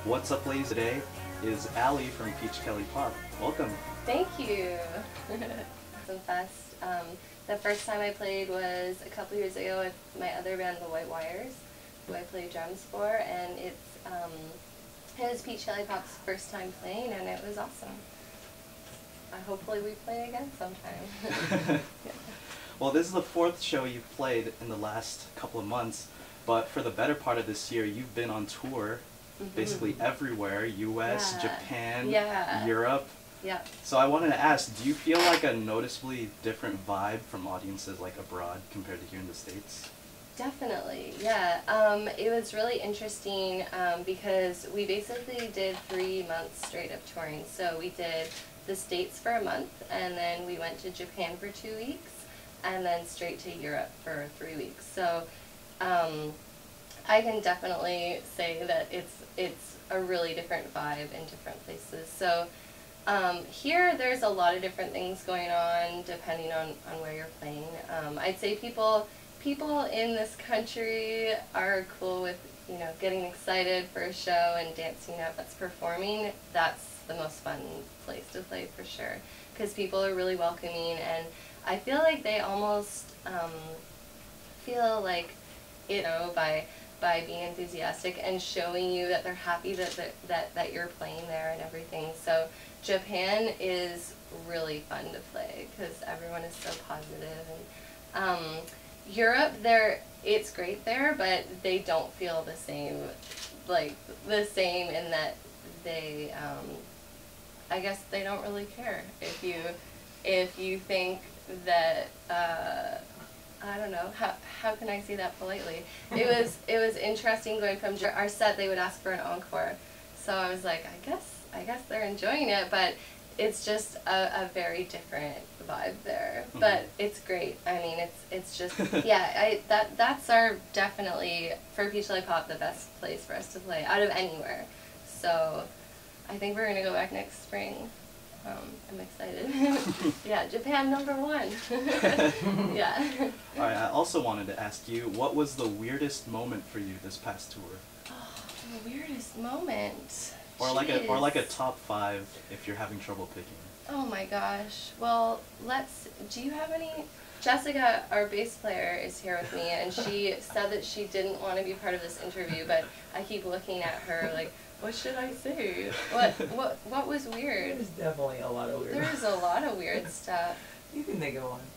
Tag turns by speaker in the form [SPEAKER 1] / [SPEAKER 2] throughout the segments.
[SPEAKER 1] What's up, ladies? Today is Allie from Peach Kelly Pop. Welcome.
[SPEAKER 2] Thank you. Some Fest. The first time I played was a couple years ago with my other band, The White Wires, who I play drums for, and it was Peach Kelly Pop's first time playing, and it was awesome. Hopefully we play again sometime. Yeah.
[SPEAKER 1] Well, this is the fourth show you've played in the last couple of months, but for the better part of this year, you've been on tour basically everywhere, US,
[SPEAKER 2] Yeah.
[SPEAKER 1] Japan,
[SPEAKER 2] Yeah.
[SPEAKER 1] Europe.
[SPEAKER 2] Yeah.
[SPEAKER 1] So I wanted to ask, do you feel like a noticeably different vibe from audiences like abroad compared to here in the States?
[SPEAKER 2] Definitely, yeah. It was really interesting because we basically did 3 months straight of touring. So we did the States for a month, and then we went to Japan for 2 weeks, and then straight to Europe for 3 weeks. So I can definitely say that it's a really different vibe in different places. So here there's a lot of different things going on depending on where you're playing. I'd say people in this country are cool with, getting excited for a show and dancing up. That's performing. That's the most fun place to play for sure, because people are really welcoming, and I feel like they almost feel like, by being enthusiastic and showing you that they're happy that you're playing there and everything. So Japan is really fun to play because everyone is so positive. And Europe, it's great there, but they don't feel the same, in that they, I guess they don't really care if you think that, I don't know, how can I say that politely? It was interesting going from our set. They would ask for an encore, so I was like, I guess they're enjoying it, but it's just a very different vibe there. But it's great. I mean, it's just that's our definitely, for Peach Kelly Pop, the best place for us to play out of anywhere. So I think we're gonna go back next spring. I'm excited. Yeah, Japan #1. Yeah.
[SPEAKER 1] Alright, I also wanted to ask you, what was the weirdest moment for you this past tour?
[SPEAKER 2] Oh, the weirdest moment.
[SPEAKER 1] Or like a
[SPEAKER 2] Jeez.
[SPEAKER 1] top 5 if you're having trouble picking.
[SPEAKER 2] Oh my gosh. Well, do you have any? Jessica, our bass player, is here with me, and she said that she didn't want to be part of this interview, but I keep looking at her like, what should I say? What was weird?
[SPEAKER 3] There's definitely a lot of weird.
[SPEAKER 2] There's a lot of weird stuff.
[SPEAKER 3] You can think of one.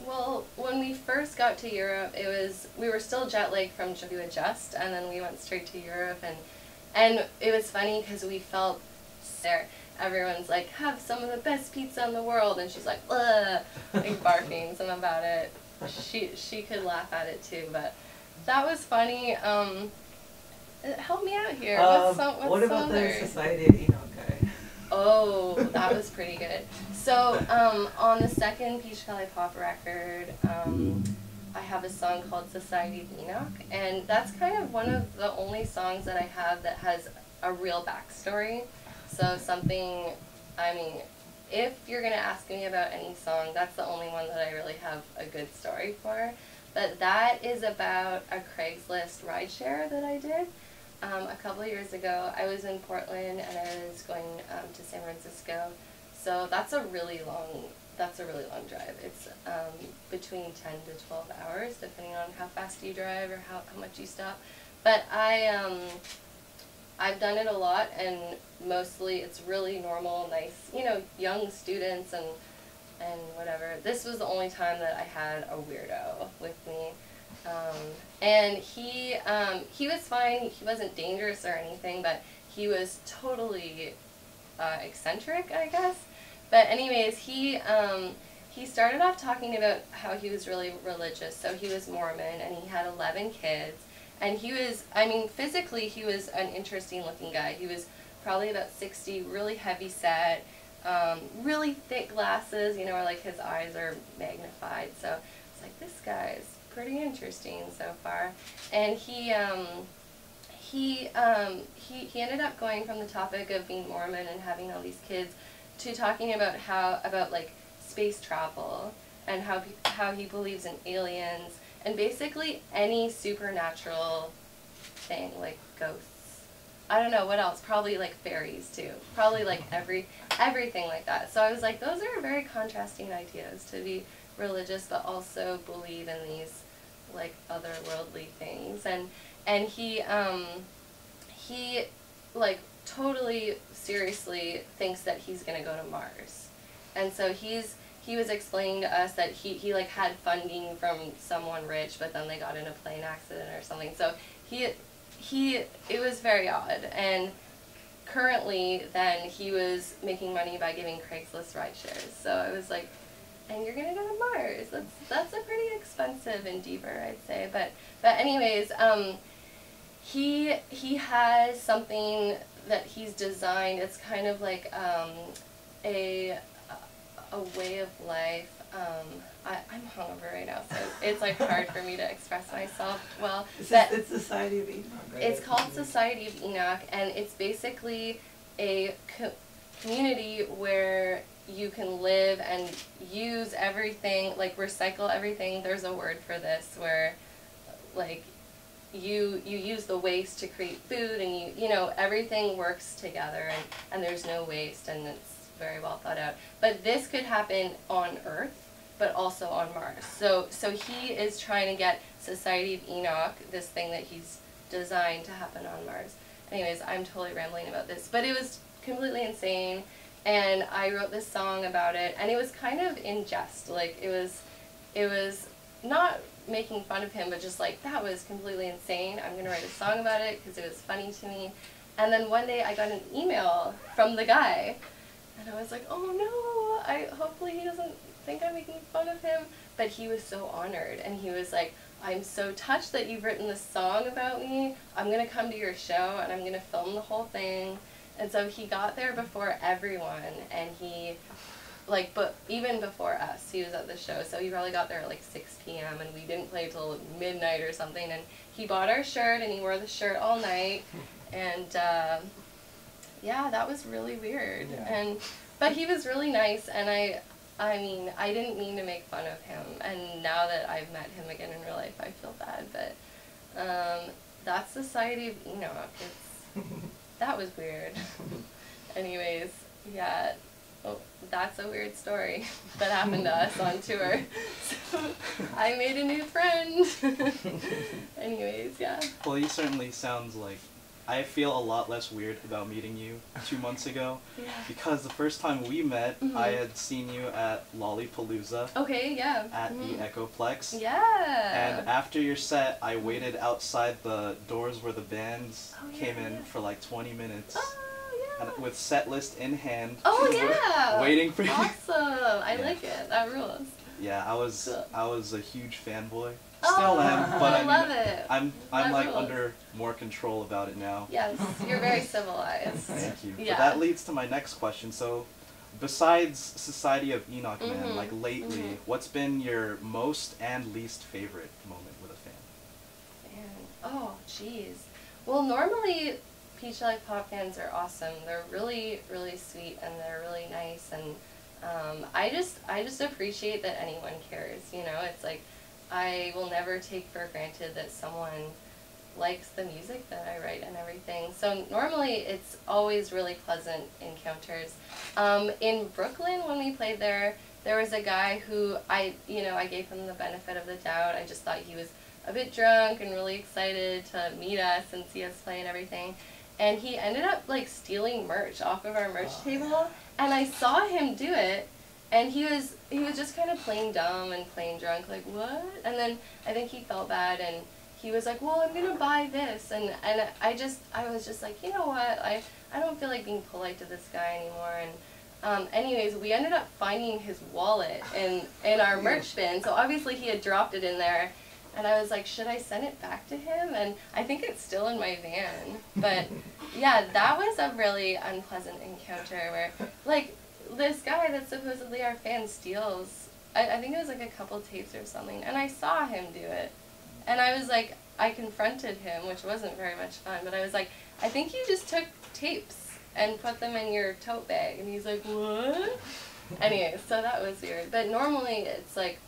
[SPEAKER 2] Well, when we first got to Europe, we were still jet lagged from to adjust, and then we went straight to Europe, and it was funny because we felt there. Everyone's like, have some of the best pizza in the world, and she's like, ugh, like barking some about it. She could laugh at it too, but that was funny. Help me out here.
[SPEAKER 3] What about the Society of Enoch guy?
[SPEAKER 2] Oh, that was pretty good. So, on the second Peach Kelly Pop record, I have a song called Society of Enoch, and that's kind of one of the only songs that I have that has a real backstory. So if you're going to ask me about any song, that's the only one that I really have a good story for. But that is about a Craigslist rideshare that I did. A couple of years ago, I was in Portland and I was going to San Francisco. So that's a really long drive. It's between 10 to 12 hours, depending on how fast you drive or how much you stop. But I've done it a lot, and mostly it's really normal, nice, young students and whatever. This was the only time that I had a weirdo with me. And he was fine. He wasn't dangerous or anything, but he was totally eccentric, I guess. But anyways, he started off talking about how he was really religious. So he was Mormon, and he had 11 kids. And physically he was an interesting looking guy. He was probably about 60, really heavy set, really thick glasses, where like his eyes are magnified. So it's like, this guy's pretty interesting so far. And he ended up going from the topic of being Mormon and having all these kids to talking about like space travel and how he believes in aliens and basically any supernatural thing, like ghosts I don't know what else, probably like fairies too, probably like everything like that. So I was like, those are very contrasting ideas, to be religious but also believe in these like otherworldly things. And he like totally seriously thinks that he's gonna go to Mars. And so he was explaining to us that he like had funding from someone rich, but then they got in a plane accident or something. So it was very odd. And currently then he was making money by giving Craigslist ride shares. So I was like, and you're gonna go to Mars. That's a pretty expensive endeavor, I'd say. But anyways, he has something that he's designed. It's kind of like a way of life. I'm hungover right now, so it's like hard for me to express myself well.
[SPEAKER 3] It's Society of Enoch, right?
[SPEAKER 2] It's called Society of Enoch, and it's basically a community where you can live and use everything, like recycle everything. There's a word for this where, like, you use the waste to create food, and you know everything works together, and there's no waste, and it's very well thought out. But this could happen on Earth, but also on Mars. So he is trying to get Society of Enoch, this thing that he's designed, to happen on Mars. Anyways, I'm totally rambling about this, but it was completely insane, and I wrote this song about it, and it was kind of in jest. Like, it was not making fun of him, but just like, that was completely insane. I'm gonna write a song about it because it was funny to me. And then one day I got an email from the guy, and I was like, oh no, hopefully he doesn't think I'm making fun of him. But he was so honored, and he was like, I'm so touched that you've written this song about me. I'm gonna come to your show, and I'm gonna film the whole thing. And so he got there before everyone, and he, like, but even before us, he was at the show. So he probably got there at like 6 p.m. and we didn't play till midnight or something. And he bought our shirt, and he wore the shirt all night. And yeah, that was really weird.
[SPEAKER 1] Yeah.
[SPEAKER 2] But he was really nice, and I mean, I didn't mean to make fun of him. And now that I've met him again in real life, I feel bad. But that's Society of Enoch. That was weird. Anyways, yeah. Oh, that's a weird story that happened to us on tour. So I made a new friend. Anyways, yeah.
[SPEAKER 1] Well, he certainly sounds like, I feel a lot less weird about meeting you 2 months ago.
[SPEAKER 2] Yeah.
[SPEAKER 1] Because the first time we met, I had seen you at Lollapalooza.
[SPEAKER 2] Okay, yeah.
[SPEAKER 1] At the Echoplex.
[SPEAKER 2] Yeah.
[SPEAKER 1] And after your set, I waited outside the doors where the bands came in for like 20 minutes.
[SPEAKER 2] Oh, yeah.
[SPEAKER 1] And with set list in hand.
[SPEAKER 2] Oh, yeah.
[SPEAKER 1] Waiting for you.
[SPEAKER 2] Awesome. I like it. That rules.
[SPEAKER 1] Yeah, I was a huge fanboy. Still
[SPEAKER 2] Oh,
[SPEAKER 1] am, but
[SPEAKER 2] I love it.
[SPEAKER 1] I'm
[SPEAKER 2] That
[SPEAKER 1] like
[SPEAKER 2] rules.
[SPEAKER 1] under more control about it now.
[SPEAKER 2] Yes, you're very civilized.
[SPEAKER 1] Thank you.
[SPEAKER 2] Yeah.
[SPEAKER 1] But that leads to my next question. So, besides Society of Enoch, man, like lately, what's been your most and least favorite moment with a fan?
[SPEAKER 2] Oh, jeez. Well, normally Peach Life Pop fans are awesome. They're really, really sweet, and they're really nice, and I just appreciate that anyone cares. You know, it's like, I will never take for granted that someone likes the music that I write and everything. So normally it's always really pleasant encounters. In Brooklyn, when we played there was a guy who I gave him the benefit of the doubt. I just thought he was a bit drunk and really excited to meet us and see us play and everything. And he ended up like stealing merch off of our merch table, and I saw him do it. And he was just kind of playing dumb and playing drunk, like, what? And then I think he felt bad, and he was like, well, I'm going to buy this. And I was just like, you know what? I don't feel like being polite to this guy anymore. And anyways, we ended up finding his wallet in our merch bin. So obviously he had dropped it in there. And I was like, should I send it back to him? And I think it's still in my van. But yeah, that was a really unpleasant encounter where, like, this guy that's supposedly our fan steals, I think it was like a couple tapes or something, and I saw him do it. And I was like, I confronted him, which wasn't very much fun, but I was like, I think you just took tapes and put them in your tote bag. And he's like, what? Anyway, so that was weird. But normally it's like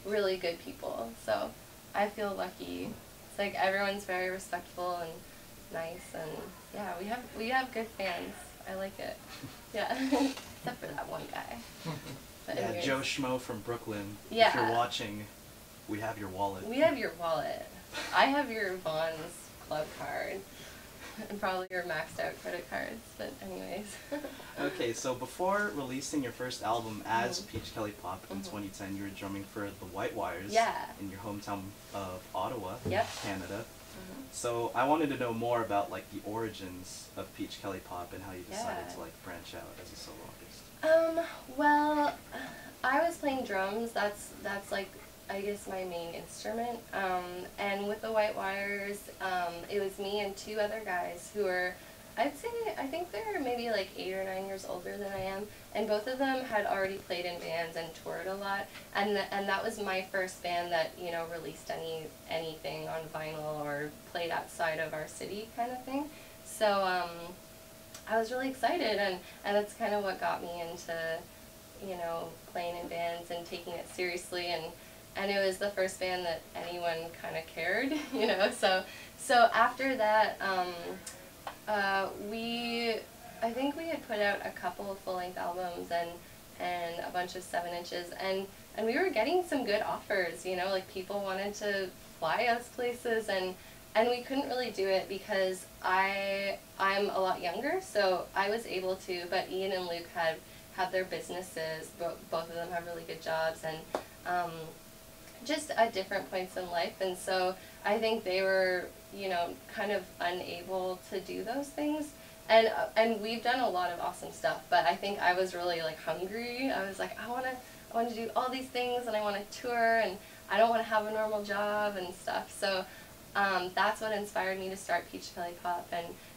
[SPEAKER 2] really good people, so I feel lucky. It's like everyone's very respectful, nice, and yeah, we have good fans. I like it. Yeah, except for that one guy. But
[SPEAKER 1] Yeah,
[SPEAKER 2] anyways.
[SPEAKER 1] Joe Schmo from Brooklyn. If
[SPEAKER 2] Yeah.
[SPEAKER 1] you're watching, we have your wallet.
[SPEAKER 2] We have your wallet. I have your Vaughn's club card. And probably your maxed out credit cards, but anyways.
[SPEAKER 1] Okay, so before releasing your first album as
[SPEAKER 2] Mhm.
[SPEAKER 1] Peach Kelly Pop in
[SPEAKER 2] Mhm.
[SPEAKER 1] 2010, you were drumming for the White Wires
[SPEAKER 2] Yeah.
[SPEAKER 1] in your hometown of Ottawa,
[SPEAKER 2] Yep.
[SPEAKER 1] Canada.
[SPEAKER 2] Mhm.
[SPEAKER 1] So I wanted to know more about like the origins of Peach Kelly Pop and how you decided
[SPEAKER 2] Yeah.
[SPEAKER 1] to like branch out as a solo artist.
[SPEAKER 2] Well, I was playing drums. That's like, I guess, my main instrument. And with the White Wires, it was me and two other guys who were, I think they're maybe like 8 or 9 years older than I am, and both of them had already played in bands and toured a lot, and that was my first band that, you know, released anything on vinyl or played outside of our city kind of thing. So I was really excited, and that's kind of what got me into, you know, playing in bands and taking it seriously, and it was the first band that anyone kind of cared, you know. So after that, I think we had put out a couple of full-length albums and a bunch of 7-inches, and we were getting some good offers, you know, like people wanted to fly us places, and we couldn't really do it because I'm a lot younger, so I was able to, but Ian and Luke had their businesses. Both of them have really good jobs, and just at different points in life, and so I think they were, you know, kind of unable to do those things. And we've done a lot of awesome stuff, but I think I was really like hungry. I was like, I want to do all these things, and I want to tour, and I don't want to have a normal job and stuff. So that's what inspired me to start Peach Kelly Pop,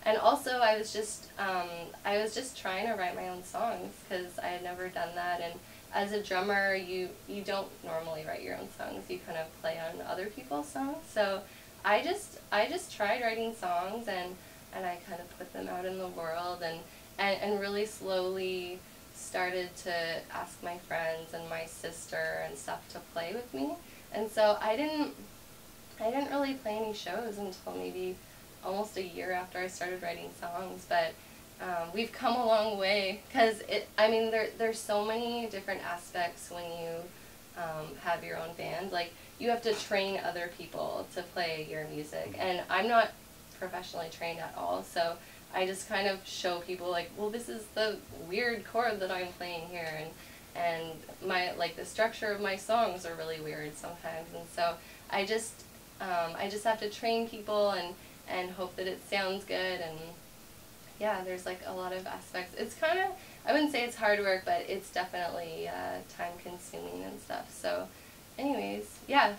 [SPEAKER 2] and also I was just trying to write my own songs because I had never done that. And as a drummer, you don't normally write your own songs. You kind of play on other people's songs. So I just tried writing songs, and I kind of put them out in the world, and really slowly started to ask my friends and my sister and stuff to play with me. And so I didn't really play any shows until maybe almost a year after I started writing songs, but we've come a long way, because there's so many different aspects when you have your own band. Like, you have to train other people to play your music, and I'm not professionally trained at all, so I just kind of show people, like, well, this is the weird chord that I'm playing here, and my, like, the structure of my songs are really weird sometimes, and so I just have to train people and hope that it sounds good. And yeah, there's like a lot of aspects. It's kind of, I wouldn't say it's hard work, but it's definitely time consuming and stuff. So anyways, yeah,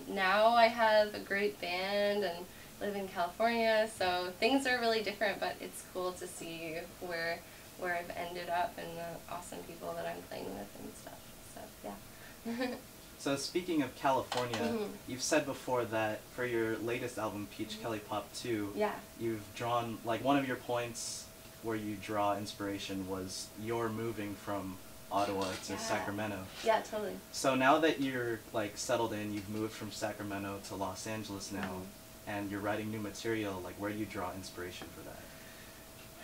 [SPEAKER 2] now I have a great band and live in California, so things are really different, but it's cool to see where I've ended up and the awesome people that I'm playing with and stuff. So yeah.
[SPEAKER 1] So speaking of California,
[SPEAKER 2] Mhm.
[SPEAKER 1] you've said before that for your latest album, Peach Kelly Pop 2,
[SPEAKER 2] Yeah.
[SPEAKER 1] you've drawn, like, one of your points where you draw inspiration was you're moving from Ottawa to
[SPEAKER 2] Yeah.
[SPEAKER 1] Sacramento.
[SPEAKER 2] Yeah, totally.
[SPEAKER 1] So now that you're, like, settled in, you've moved from Sacramento to Los Angeles now, and you're writing new material, like, where do you draw inspiration for that?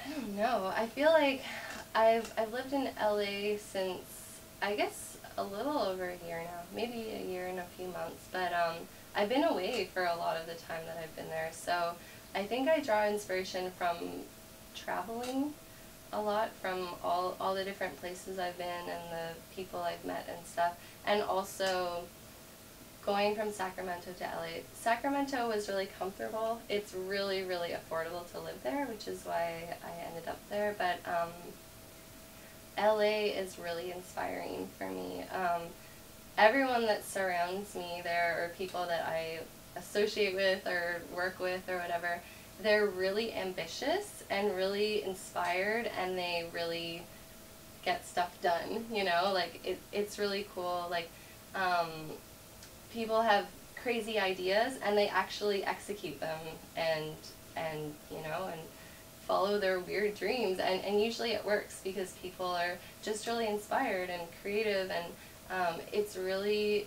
[SPEAKER 2] I don't know. I feel like I've lived in LA since, I guess, a little over a year now, maybe a year and a few months, but I've been away for a lot of the time that I've been there, so I think I draw inspiration from traveling a lot, from all the different places I've been and the people I've met and stuff, and also going from Sacramento to LA. Sacramento was really comfortable. It's really, really affordable to live there, which is why I ended up there, but LA is really inspiring for me. Everyone that surrounds me there, or people that I associate with or work with or whatever, they're really ambitious and really inspired, and they really get stuff done, you know? Like, it's really cool. Like, people have crazy ideas, and they actually execute them, and you know, and follow their weird dreams, and usually it works because people are just really inspired and creative, and it's really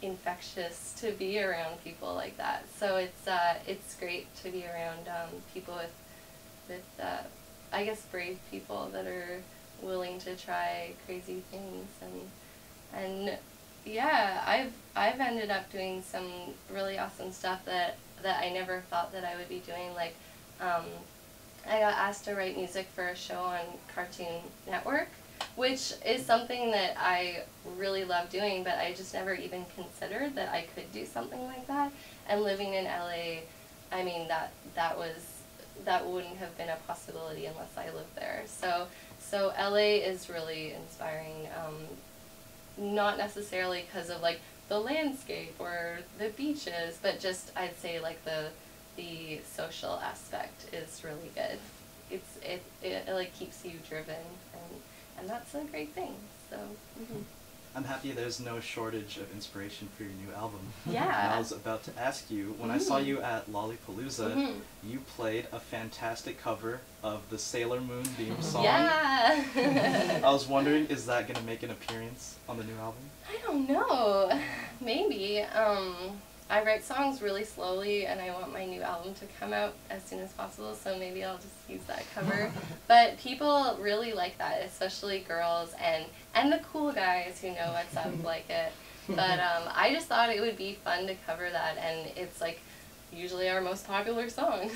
[SPEAKER 2] infectious to be around people like that. So it's great to be around people with I guess brave people that are willing to try crazy things, and yeah, I've ended up doing some really awesome stuff that I never thought that I would be doing. Like I got asked to write music for a show on Cartoon Network, which is something that I really love doing, but I just never even considered that I could do something like that. And living in LA, I mean, that wouldn't have been a possibility unless I lived there. So LA is really inspiring, not necessarily because of like the landscape or the beaches, but just I'd say like the social aspect is really good. It like keeps you driven, and that's a great thing. So. Mm-hmm.
[SPEAKER 1] I'm happy there's no shortage of inspiration for your new album.
[SPEAKER 2] Yeah.
[SPEAKER 1] And I was about to ask you, when I saw you at Lollapalooza, you played a fantastic cover of the Sailor Moon theme song.
[SPEAKER 2] Yeah.
[SPEAKER 1] I was wondering, is that going to make an appearance on the new album?
[SPEAKER 2] I don't know. Maybe. I write songs really slowly, and I want my new album to come out as soon as possible, so maybe I'll just use that cover. But people really like that, especially girls and the cool guys who know what's up like it. But I just thought it would be fun to cover that, and it's like usually our most popular song,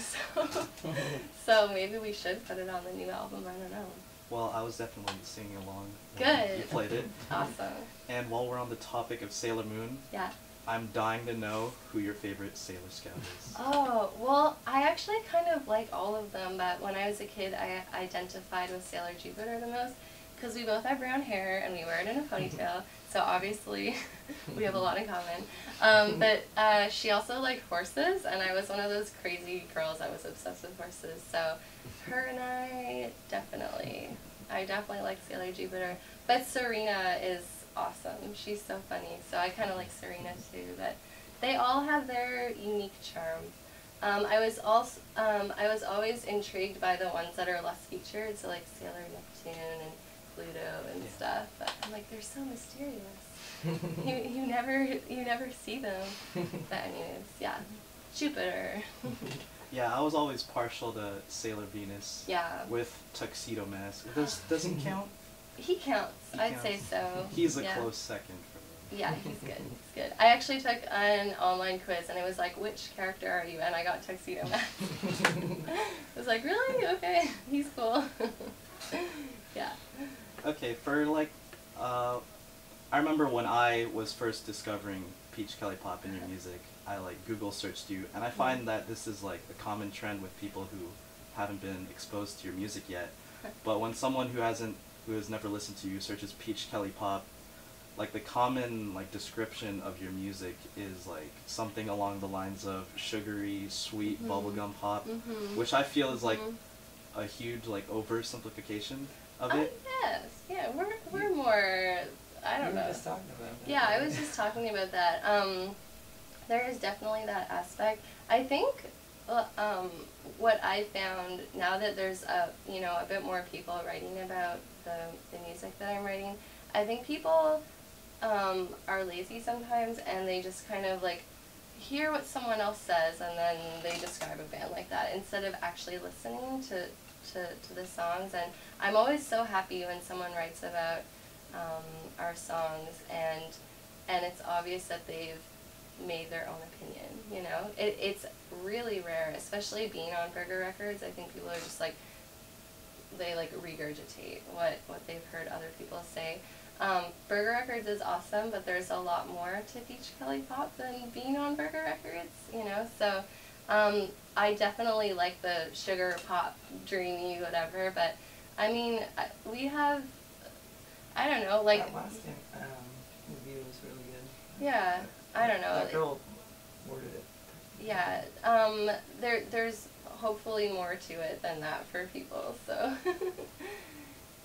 [SPEAKER 2] so maybe we should put it on the new album, I don't know.
[SPEAKER 1] Well, I was definitely singing along when
[SPEAKER 2] Good.
[SPEAKER 1] you played it.
[SPEAKER 2] Awesome.
[SPEAKER 1] And while we're on the topic of Sailor Moon,
[SPEAKER 2] yeah.
[SPEAKER 1] I'm dying to know who your favorite Sailor Scout is.
[SPEAKER 2] Oh, well, I actually kind of like all of them, but when I was a kid, I identified with Sailor Jupiter the most, because we both have brown hair and we wear it in a ponytail, so obviously we have a lot in common. But she also liked horses, and I was one of those crazy girls that was obsessed with horses, so her and I definitely like Sailor Jupiter. But Serena is awesome. She's so funny. So I kind of like Serena too. But they all have their unique charm. I was always intrigued by the ones that are less featured. So like Sailor Neptune and Pluto and stuff. But I'm like, they're so mysterious. you never see them. But anyways, yeah, Jupiter.
[SPEAKER 1] Yeah, I was always partial to Sailor Venus.
[SPEAKER 2] Yeah.
[SPEAKER 1] With Tuxedo Mask. Does he count?
[SPEAKER 2] He counts. I'd say so.
[SPEAKER 1] He's a close second for me.
[SPEAKER 2] Yeah, he's good. He's good. I actually took an online quiz, and it was like, which character are you? And I got Tuxedo Mask. I was like, really? Okay, he's cool. Yeah.
[SPEAKER 1] Okay, for like, I remember when I was first discovering Peach Kelly Pop in your music, I like Google searched you, and I find that this is like a common trend with people who haven't been exposed to your music yet. But when someone who has never listened to you searches Peach Kelly Pop, like the common like description of your music is like something along the lines of sugary, sweet bubblegum pop, which I feel is like a huge like oversimplification of it.
[SPEAKER 2] Yes, yeah, we're more, I don't know.
[SPEAKER 3] We were just talking about that.
[SPEAKER 2] Yeah, I was just talking about that. There is definitely that aspect. I think what I found now that there's a bit more people writing about the music that I'm writing, I think people are lazy sometimes, and they just kind of like hear what someone else says and then they describe a band like that instead of actually listening to the songs. And I'm always so happy when someone writes about our songs and it's obvious that they've made their own opinion, you know? It's really rare, especially being on Burger Records. I think people are just like, they like regurgitate what they've heard other people say. Burger Records is awesome, but there's a lot more to Peach Kelly Pop than being on Burger Records, you know? So I definitely like the sugar pop, dreamy, whatever, but I mean, we have, I don't know, like...
[SPEAKER 3] That last review was really good.
[SPEAKER 2] Yeah, I don't know.
[SPEAKER 3] That girl worded it.
[SPEAKER 2] Yeah, there's hopefully more to it than that for people, so...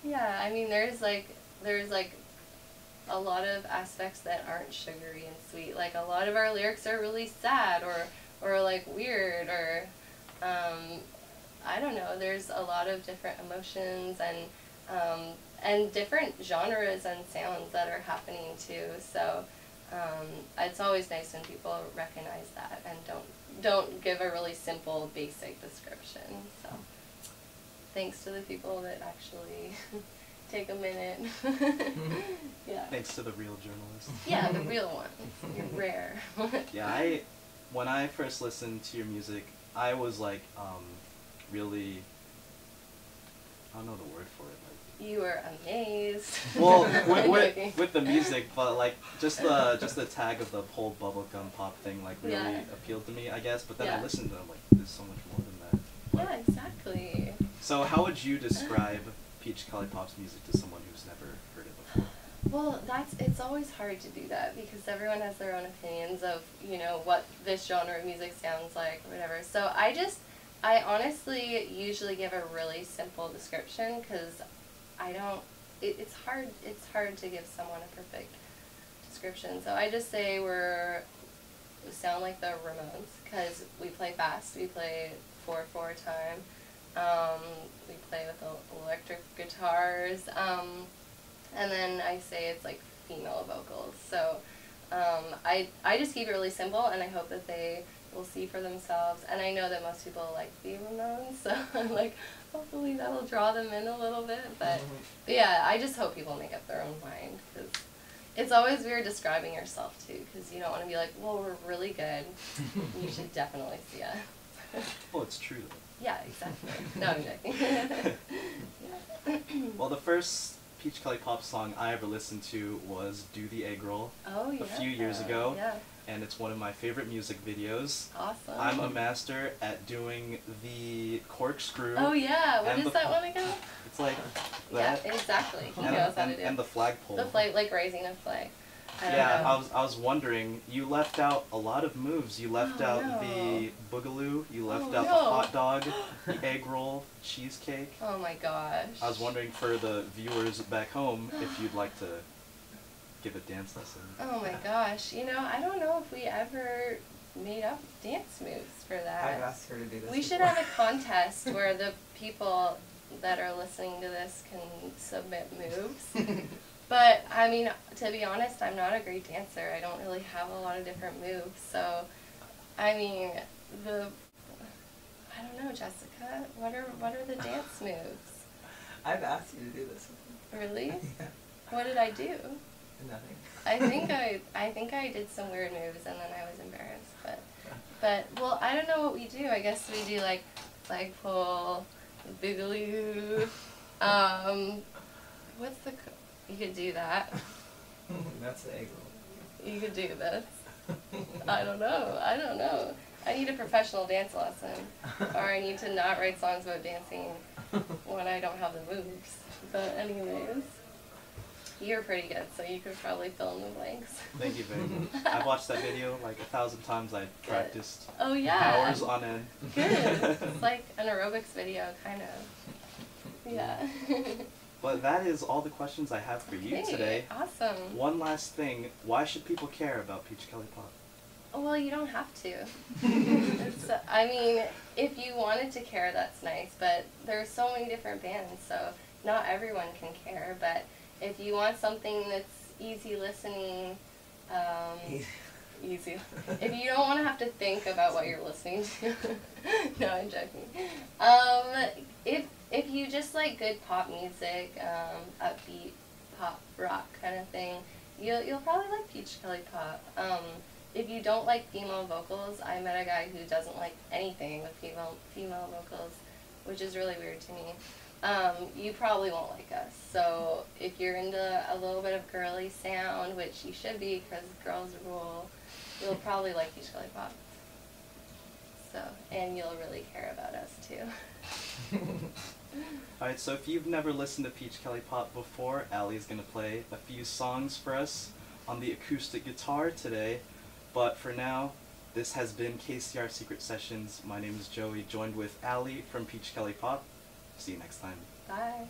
[SPEAKER 2] Yeah, I mean, there's like a lot of aspects that aren't sugary and sweet. Like, a lot of our lyrics are really sad or like weird or, I don't know, there's a lot of different emotions and different genres and sounds that are happening too. So, It's always nice when people recognize that and don't give a really simple, basic description. So, thanks to the people that actually take a minute. Yeah.
[SPEAKER 1] Thanks to the real journalists.
[SPEAKER 2] Yeah, the real ones. You're rare.
[SPEAKER 1] Yeah, when I first listened to your music, I was like, really, I don't know the word for it. Like,
[SPEAKER 2] You were amazed.
[SPEAKER 1] well,
[SPEAKER 2] I'm joking.
[SPEAKER 1] with the music, but like just the tag of the whole bubblegum pop thing like really
[SPEAKER 2] Yeah.
[SPEAKER 1] appealed to me, I guess. But then I
[SPEAKER 2] Yeah.
[SPEAKER 1] listened to it, I'm like, there's so much more than that.
[SPEAKER 2] Yeah, exactly.
[SPEAKER 1] So how would you describe Peach Kelly Pop's music to someone who's never heard it before?
[SPEAKER 2] Well, it's always hard to do that because everyone has their own opinions of, what this genre of music sounds like or whatever. So I honestly usually give a really simple description because it's hard to give someone a perfect description. So I just say we sound like the Ramones because we play fast, we play 4/4 time, we play with electric guitars, and then I say it's like female vocals. So I just keep it really simple, and I hope that they will see for themselves. And I know that most people like the Ramones, so I'm like, hopefully that'll draw them in a little bit. But yeah, I just hope people make up their own mind because it's always weird describing yourself too, because you don't want to be like, well, we're really good. You should definitely see us.
[SPEAKER 1] Well, it's true though.
[SPEAKER 2] Yeah, exactly. No, I'm joking. Yeah.
[SPEAKER 1] Well, the first Peach Kelly Pop song I ever listened to was Do the Egg Roll
[SPEAKER 2] Oh, yeah.
[SPEAKER 1] a few years ago.
[SPEAKER 2] Yeah.
[SPEAKER 1] And it's one of my favorite music videos.
[SPEAKER 2] Awesome.
[SPEAKER 1] I'm a master at doing the corkscrew.
[SPEAKER 2] Oh, yeah. What
[SPEAKER 1] and
[SPEAKER 2] is that one again?
[SPEAKER 1] It's like
[SPEAKER 2] Yeah,
[SPEAKER 1] that.
[SPEAKER 2] exactly. He
[SPEAKER 1] and,
[SPEAKER 2] knows how to
[SPEAKER 1] and,
[SPEAKER 2] do
[SPEAKER 1] and the flagpole.
[SPEAKER 2] the flag, like raising a flag. I don't
[SPEAKER 1] Yeah,
[SPEAKER 2] know.
[SPEAKER 1] I was wondering, you left out a lot of moves. You left
[SPEAKER 2] Oh,
[SPEAKER 1] out
[SPEAKER 2] no.
[SPEAKER 1] the boogaloo, you left
[SPEAKER 2] Oh,
[SPEAKER 1] out the
[SPEAKER 2] no.
[SPEAKER 1] hot dog, the egg roll, cheesecake.
[SPEAKER 2] Oh my gosh.
[SPEAKER 1] I was wondering for the viewers back home if you'd like to give a dance lesson.
[SPEAKER 2] Oh my gosh. I don't know if we ever made up dance moves for that.
[SPEAKER 3] I've asked her to do this.
[SPEAKER 2] We should
[SPEAKER 3] before.
[SPEAKER 2] have a contest where the people that are listening to this can submit moves. But, I mean, to be honest, I'm not a great dancer. I don't really have a lot of different moves. So, I mean, I don't know, Jessica. What are the dance moves?
[SPEAKER 3] I've asked you to do this.
[SPEAKER 2] Really?
[SPEAKER 3] Yeah.
[SPEAKER 2] What did I do?
[SPEAKER 3] Nothing.
[SPEAKER 2] I think I did some weird moves and then I was embarrassed. But well, I don't know what we do. I guess we do like flagpole, boogaloo. You could do that.
[SPEAKER 3] That's the egg roll.
[SPEAKER 2] You could do this. I don't know. I need a professional dance lesson, or I need to not write songs about dancing when I don't have the moves. But anyways, you're pretty good, so you could probably fill in the blanks.
[SPEAKER 1] Thank you very much. I've watched that video like 1,000 times. I practiced
[SPEAKER 2] Oh yeah.
[SPEAKER 1] hours on end.
[SPEAKER 2] Good. It's like an aerobics video, kind of. Yeah.
[SPEAKER 1] But that is all the questions I have for you
[SPEAKER 2] Okay,
[SPEAKER 1] today.
[SPEAKER 2] Awesome.
[SPEAKER 1] One last thing, why should people care about Peach Kelly Pop?
[SPEAKER 2] Well, you don't have to. I mean, if you wanted to care, that's nice, but there's so many different bands, so not everyone can care, but if you want something that's easy listening, easy. If you don't want to have to think about what you're listening to, no, I'm joking. If you just like good pop music, upbeat pop rock kind of thing, you'll probably like Peach Kelly Pop. If you don't like female vocals, I met a guy who doesn't like anything with female vocals, which is really weird to me. You probably won't like us. So if you're into a little bit of girly sound, which you should be because girls rule, you'll probably like Peach Kelly Pop. So, and you'll really care about us too.
[SPEAKER 1] Alright, so if you've never listened to Peach Kelly Pop before, Allie's gonna play a few songs for us on the acoustic guitar today. But for now, this has been KCR Secret Sessions. My name is Joey, joined with Allie from Peach Kelly Pop. See you next time.
[SPEAKER 2] Bye.